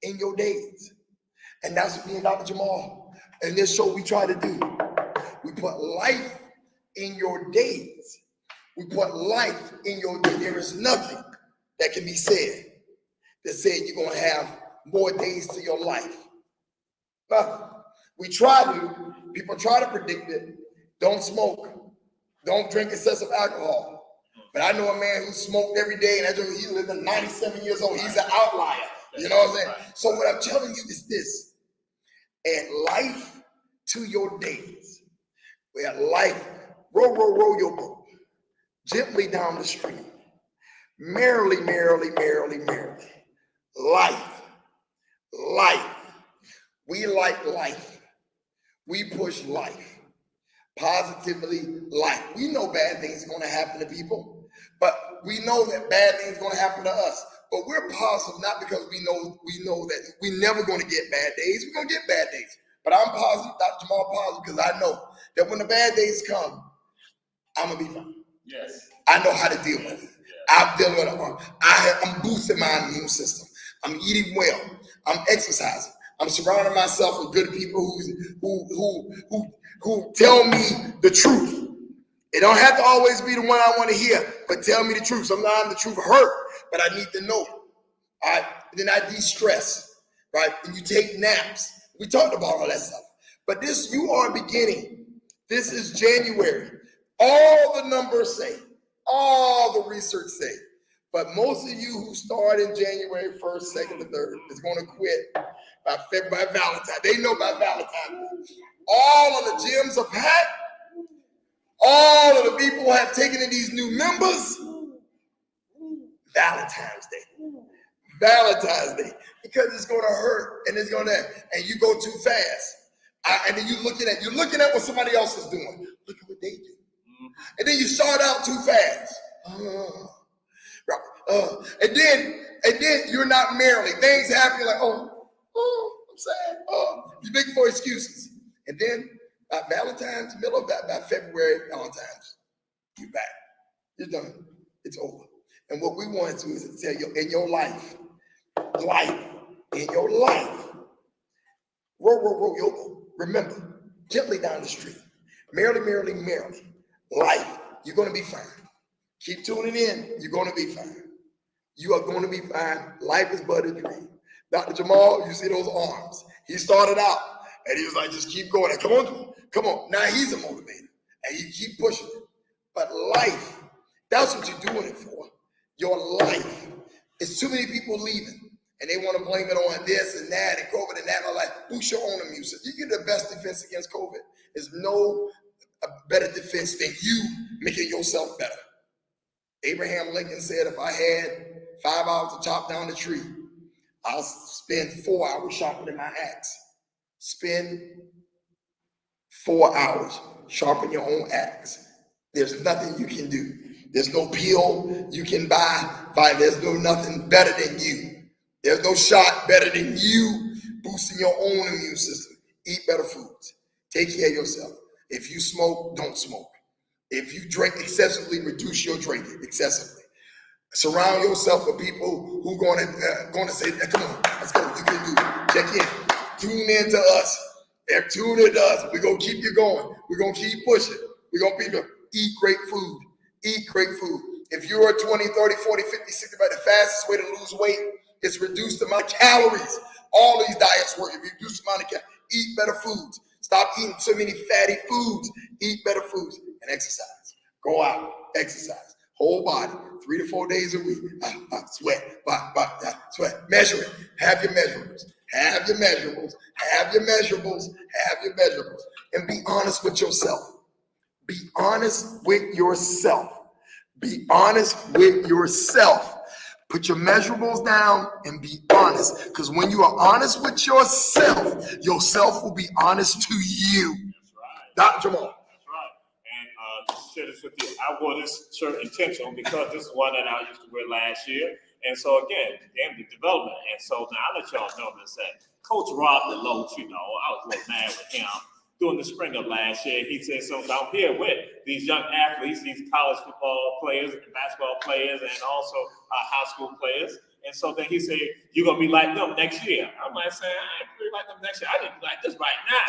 in your days. And that's what me and Dr. Jamal in this show we try to do. We put life in your days. We put life in your days. There is nothing that can be said that said you're going to have more days to your life. Nothing. People try to predict it. Don't smoke. Don't drink excessive alcohol. But I know a man who smoked every day and he lived at 97 years old. He's an outlier. You know what I'm saying? So what I'm telling you is this. Add life to your days. We add life. Row your boat gently down the stream. Merrily, merrily, merrily, merrily. Life. We like life. We push life. Positively life. We know bad things are going to happen to people, but we know that bad things are going to happen to us. But we're positive not because we know that we're never going to get bad days. We're going to get bad days. But I'm positive, Dr. Jamal positive, because I know that when the bad days come, I'm going to be fine. Yes. I know how to deal with it. I'm dealing with it. I'm boosting my immune system. I'm eating well. I'm exercising. I'm surrounding myself with good people who tell me the truth. It don't have to always be the one I want to hear, but tell me the truth. Sometimes the truth hurt, but I need to know it. All right. Then I de-stress, right? And you take naps. We talked about all that stuff. But this, you are beginning. This is January. All the numbers say, all the research say, but most of you who start in January 1st, 2nd, and 3rd is going to quit by Valentine. They know by Valentine. All of the gyms are packed. All of the people have taken in these new members. Valentine's Day. Valentine's Day, because it's gonna hurt and it's gonna, and you go too fast. And then you're looking at what somebody else is doing. Look at what they do. And then you start out too fast. And then you're not merely. Things happen, you're like, oh, I'm sad. Oh, you make for excuses. And then by Valentine's, middle of that, by February, Valentine's, you're back. You're done. It's over. And what we want to do is tell you in your life, row, yo, remember, gently down the street, merrily, life, you're going to be fine. Keep tuning in, you're going to be fine. You are going to be fine. Life is but a dream. Dr. Jamal, you see those arms. He started out, and he was like, just keep going. Come on. Now he's a motivator, and you keep pushing it. But life, that's what you're doing it for. Your life. It's too many people leaving. And they want to blame it on this and that and COVID and that. And I'm like, boost your own immune system. You get the best defense against COVID. There's no better defense than you making yourself better. Abraham Lincoln said, if I had 5 hours to chop down the tree, I'll spend 4 hours sharpening my axe. Spend 4 hours sharpening your own axe. There's nothing you can do. There's no pill you can buy. There's nothing better than you. There's no shot better than you boosting your own immune system. Eat better foods. Take care of yourself. If you smoke, don't smoke. If you drink excessively, reduce your drinking excessively. Surround yourself with people who are going to say, come on, let's go. You can do it. Check in. Tune in to us. Tune in to us. We're going to keep you going. We're going to keep pushing. We're going to eat great food. Eat great food. If you're 20, 30, 40, 50, 60, the fastest way to lose weight is reduce the amount of calories. All these diets work. If you reduce the amount of calories, eat better foods. Stop eating so many fatty foods. Eat better foods and exercise. Go out, exercise. Whole body, 3 to 4 days a week. Sweat. Measure it. Have your measurables. And be honest with yourself. Be honest with yourself. Put your measurables down and be honest. Because when you are honest with yourself will be honest to you. That's right. Dr. Jamal. That's right. And just to share this with you, I wore this shirt intentional because this is one that I used to wear last year. And so again, the development. And so now I'll let y'all know this, that Coach Rob DeLoach, I was a little mad with him. During the spring of last year, he said, so I'm here with these young athletes, these college football players and basketball players, and also high school players. And so then he said, you're going to be like them next year. I'm like saying, I ain't really like them next year. I need to be like this right now.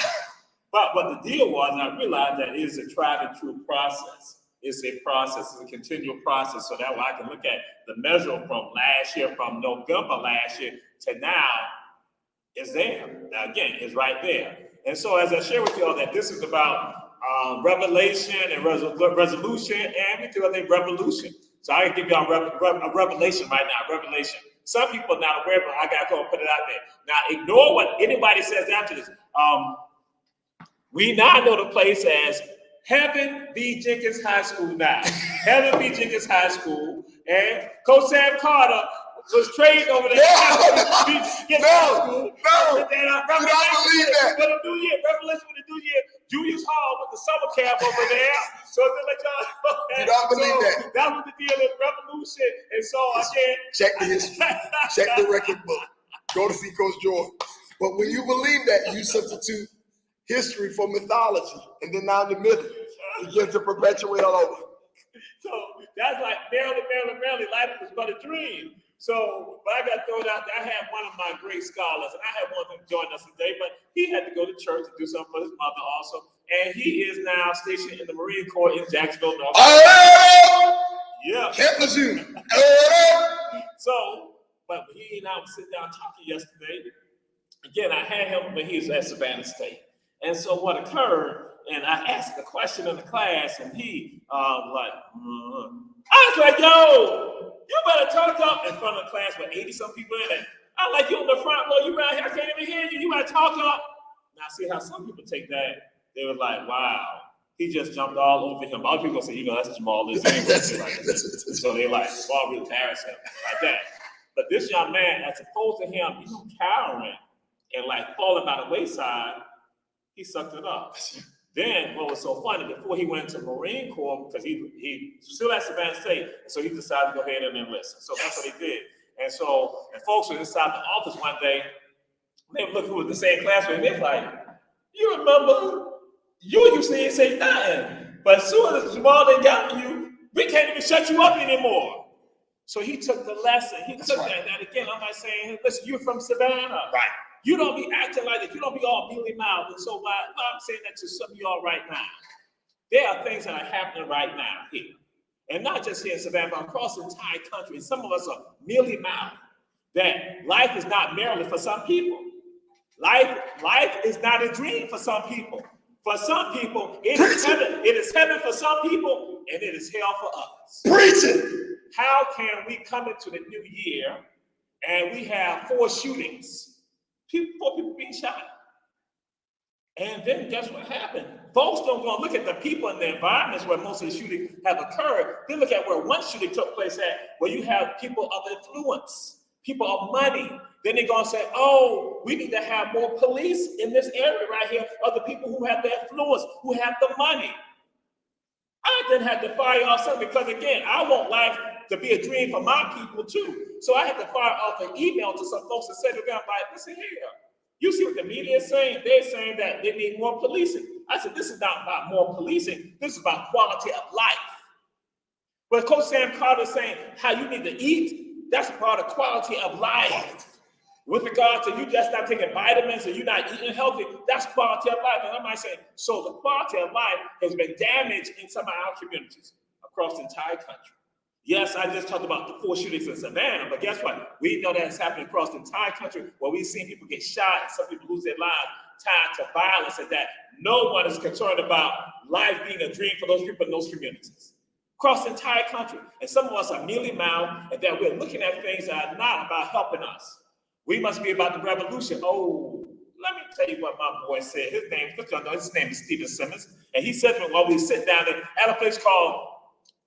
But the deal was, I realized that it is a tried and true process. It's a process. It's a continual process. So that way I can look at the measure from last year, from November last year to now, is there. Now, again, it's right there. And so as I share with you all that this is about revelation and resolution, and we do a revolution. So I can give y'all a revelation right now, revelation. Some people are not aware, but I got to go and put it out there. Now, ignore what anybody says after this. We now know the place as Heaven B. Jenkins High School now. Heaven B. Jenkins High School. And Coach Sam Carter was trained over there. No. You don't believe that. For the new year, revelation for the new year, Julius Hall with the summer camp over there. So to let y'all know that. You don't believe that. That was the deal with revolution. And so again, check the history, check the record book. Go to see Coach Jordan. But when you believe that, you substitute history for mythology, and then now the myth begins to perpetuate all over. So that's like Maryland, life was but a dream. So, but I got thrown out there. I had one of my great scholars, and I had one of them join us today, but he had to go to church to do something for his mother also. And he is now stationed in the Marine Corps in Jacksonville, North Carolina. Yeah. Camp Lejeune. So, but he and I was sitting down talking yesterday. Again, I had him when he was at Savannah State. And so what occurred, and I asked a question in the class, and he I was like, yo, you better talk up in front of the class with 80-some people in it. I'm like, you in the front row, you right here, I can't even hear you. You better talk up. Now, see how some people take that. They were like, wow, he just jumped all over him. Other people say, that's Jamal. So they like, Jamal really embarrassed him like that. But this young man, as opposed to him, cowering and like falling by the wayside, he sucked it up. Then what was so funny, before he went to Marine Corps, because he still at Savannah State, so he decided to go ahead and enlist. So that's what he did. And so, and folks were inside the office one day, they looked who was the same classmate, and they was like, you remember, you used to say nothing. But as soon as Jamal they got you, we can't even shut you up anymore. So he took the lesson. He took that. And again, I'm not saying, listen, you're from Savannah. Right. You don't be acting like that. You don't be all mealy-mouthed. And so I'm saying that to some of y'all right now. There are things that are happening right now here. And not just here in Savannah, but across the entire country. And some of us are mealy-mouthed. That life is not merely for some people. Life is not a dream for some people. For some people, it is heaven. It is heaven for some people, and it is hell for others. Preach it. How can we come into the new year and we have 4 shootings? 4 people being shot. And then guess what happened? Folks don't go and look at the people in the environments where most of the shootings have occurred. They look at where one shooting took place at, where you have people of influence, people of money. Then they're going to say, oh, we need to have more police in this area right here, of the people who have the influence, who have the money. I then had to fire off something because, again, I want life to be a dream for my people too. So I had to fire off an email to some folks and say to them, like, listen here, you see what the media is saying? They're saying that they need more policing. I said, this is not about more policing. This is about quality of life. But Coach Sam Carter is saying how you need to eat, that's part of quality of life. With regard to you just not taking vitamins and you're not eating healthy, that's quality of life. And I might say, so the quality of life has been damaged in some of our communities across the entire country. Yes, I just talked about the 4 shootings in Savannah, but guess what? We know that it's happening across the entire country where we've seen people get shot and some people lose their lives tied to violence, and that no one is concerned about life being a dream for those people in those communities. Across the entire country. And some of us are mealy-mouthed and that we're looking at things that are not about helping us. We must be about the revolution. Oh, let me tell you what my boy said. His name is Stephen Simmons. And he said to me while we sit down at a place called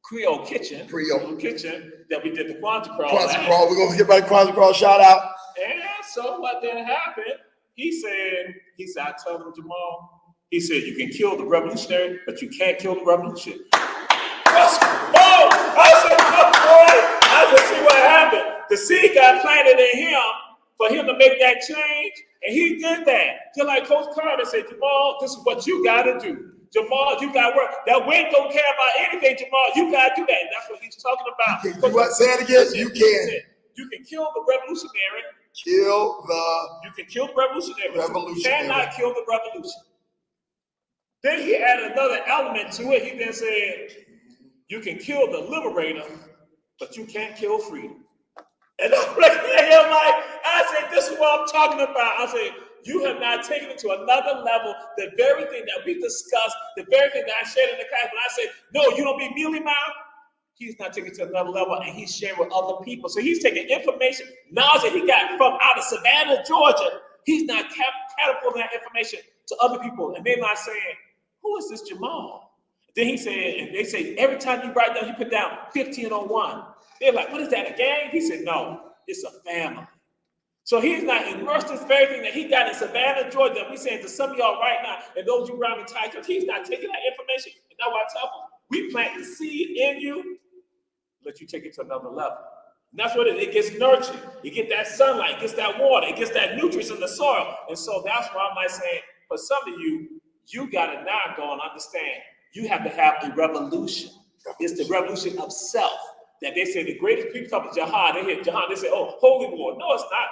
Creole Kitchen that we did the Kwanzaa Crawl. We're going to get by the Kwanzaa Crawl. Shout out. And so what then happened, he said, I told him, Jamal, he said, you can kill the revolutionary, but you can't kill the revolution. I said, oh, boy, I just see what happened. The seed got planted in him for him to make that change, and he did that. Just like Coach Carter said, Jamal, this is what you got to do. Jamal, you got to work. That wind don't care about anything, Jamal. You got to do that. That's what he's talking about. Say it again. You can. You can kill the revolutionary. You can kill the revolutionary. You cannot kill the revolution. Then he added another element to it. He then said, you can kill the liberator, but you can't kill freedom. And I'm looking at him like, I said, this is what I'm talking about. I said, you have not taken it to another level. The very thing that we discussed, the very thing that I shared in the class, when I said, no, you don't be mealy-mouthed, he's not taking it to another level, and he's sharing with other people. So he's taking information, knowledge that he got from out of Savannah, Georgia. He's not catapulting that information to other people. And they're not saying, who is this Jamal? Then he said, and they say, every time you write down, you put down 1501. They're like, what is that, a gang? He said, no, it's a family. So he's not immersed in this very thing that he got in Savannah, Georgia. We're saying to some of y'all right now, and those you around the entire country, he's not taking that information. And that's why I tell them, we plant the seed in you, let you take it to another level. And that's what it is. It gets nurtured. You get that sunlight, it gets that water, it gets that nutrients in the soil. And so that's why I'm saying, for some of you, you got to now go and understand, you have to have a revolution. It's the revolution of self. That they say the greatest people talk about jihad. They hear jihad, they say, oh, holy war. No, it's not.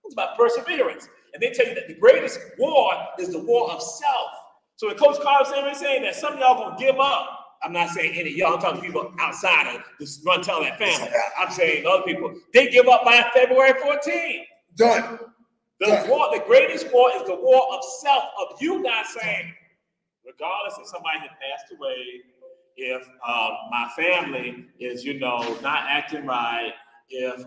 It's about perseverance. And they tell you that the greatest war is the war of self. So when Coach Carter is saying that some of y'all going to give up, I'm not saying any of y'all, I'm talking to people outside of this run tell that family. I'm saying other people, they give up by February 14th. Done. The greatest war is the war of self, of you not saying, regardless if somebody had passed away, if my family is, not acting right, if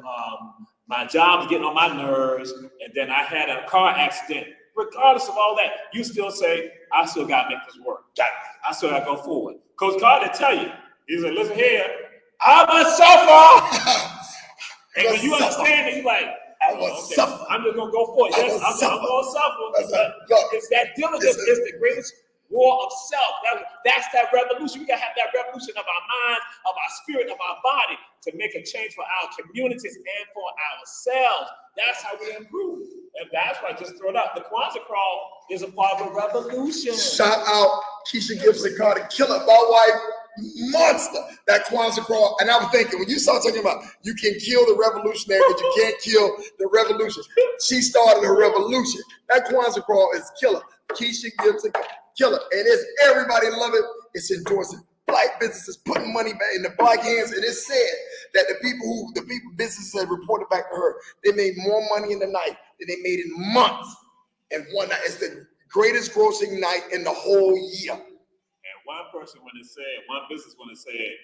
my job is getting on my nerves, and then I had a car accident, regardless of all that, you still say, I still got to make this work. I still got to go forward. Coach Carter tell you, he said, listen here, I'm a suffer. And when you understand it, you're like, I want to suffer. I'm just gonna go for it. Yes, I'm gonna suffer. That's right. But it's that diligence is the greatest war of self. That's that revolution. We gotta have that revolution of our mind, of our spirit, of our body to make a change for our communities and for ourselves. That's how we improve. And that's why I just throw it out. The Kwanzaa Crawl is a part of a revolution. Shout out Keisha Gibson Carter, killer, my wife, monster. That Kwanzaa Crawl. And I was thinking, when you start talking about you can kill the revolutionary, but you can't kill the revolution. She started a revolution. That Kwanzaa Crawl is killer. Keisha Gibson, killer. And it's everybody love it. It's endorsing black businesses, putting money back in the black hands. And it said that the people businesses have reported back to her, they made more money in the night than they made in months. And one night, it's the greatest grossing night in the whole year. And one business when it said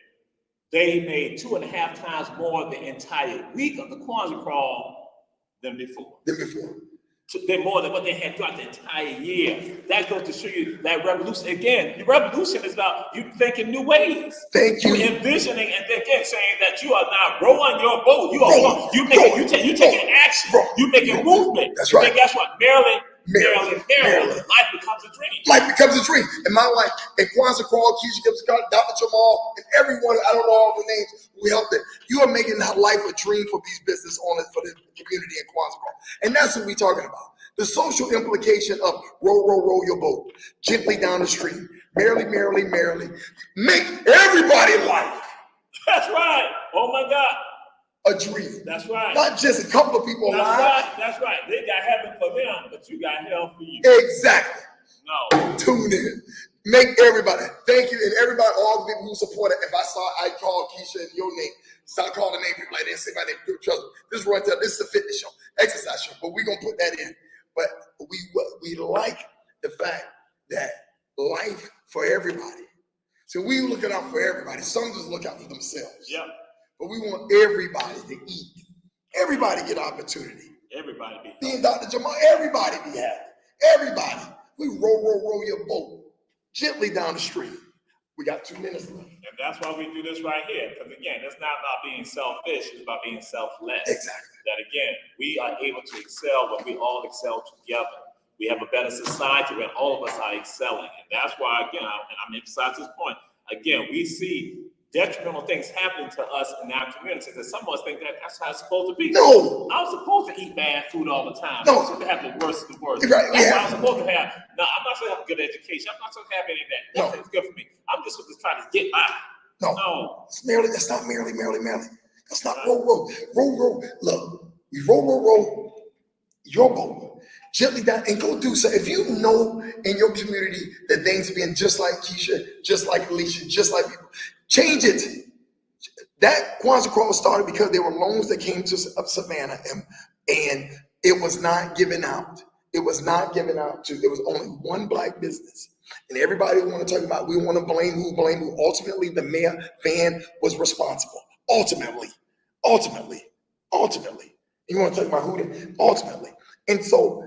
they made 2.5 times more the entire week of the Kwanzaa Crawl than before. They're more than what they had throughout the entire year. That goes to show you that revolution. Again, your revolution is about you thinking new ways. Thank you. You're envisioning and again saying that you are now rowing your boat. You taking action. You making movement. That's right. And guess what? Maryland. Life becomes a dream. Life becomes a dream. And my life, and Kwanzaa Crawl, Keisha Gibson Carter, Dr. Jamal, and everyone, I don't know all the names who helped it. You are making life a dream for these business owners, for the community in Kwanzaa Crawl. And that's what we're talking about. The social implication of row your boat gently down the stream. Merrily. Make everybody laugh. That's right. Oh my God. A dream. That's right. Not just a couple of people alive. That's right. They got heaven for them, but you got hell for you. Exactly. No. Tune in. Make everybody. Thank you. And everybody, all the people who support it. If I call Keisha and your name. Start calling name people like that. Say my name. Trust me. This is Run Tell. This is a fitness show. Exercise show. But we're going to put that in. But we like the fact that life for everybody. So we looking out for everybody. Some just look out for themselves. Yep. But we want everybody to eat. Everybody get opportunity. Everybody be happy. Then Dr. Jamal, everybody be happy. Everybody. We row your boat gently down the stream. We got 2 minutes left. And that's why we do this right here. Because again, it's not about being selfish, it's about being selfless. Exactly. That again, we are able to excel when we all excel together. We have a better society when all of us are excelling. And that's why, again, I'm emphasizing this point. Again, we see detrimental things happening to us in our communities, and some of us think that that's how it's supposed to be. No. I'm supposed to eat bad food all the time. No. I'm supposed to have the worst of the worst. Right. That's what I'm supposed to have. No, I'm not supposed to have a good education. I'm not supposed to have any of that. No. Nothing's good for me. I'm just supposed to try to get by. No. It's merely. That's not merely. That's not row. Look, we row your boat gently down and go do so. If you know in your community that things are being just like Keisha, just like Alicia, just like people, change it. That Kwanzaa Crawl started because there were loans that came to Savannah and it was not given out. There was only one black business. And everybody want to talk about, we want to blame who. Ultimately, the mayor van was responsible. Ultimately. You want to talk about who? Ultimately. And so